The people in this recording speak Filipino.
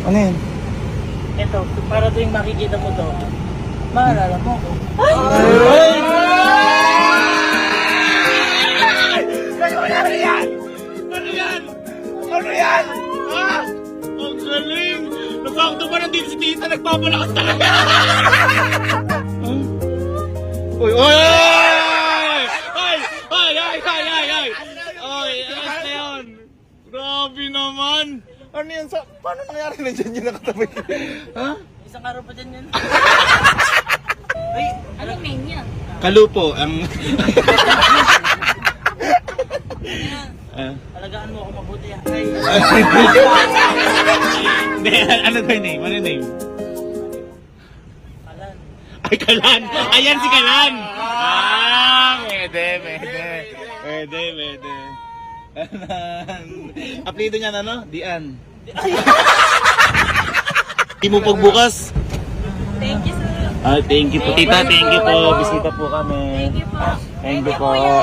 Ano yun? Ito, para tuwing makikita mo to, maalala mo ko. Ano yan? Ano yan? Ano yan? Ah! Ang galing! Nabakto pa nandito si tita, nagpapalakas talaga! Uy! Uy! Ay! Ay! Ay! Ay! Ay! Ay! Ay! Ayos na yun! Grabe naman! Ano yan sa... Paano nangyari na dyan yung nakatabi? Ha? Isang araw pa dyan yun. Ay, Anong name niya? Kalupo ang... alagaan mo ako mabuti. Ay, Hindi, ano ba yung name? Ano yung name? kalan. Ay, Kalan! Ayan si Kalan! Ah, pwede, pwede. Pwede, pwede. Apelido niya na, no? Dian. Di mo pagbukas. Thank you, sir. Ah, thank you po. Tita, thank you po. Bisita po kami. Thank you po. Thank you po.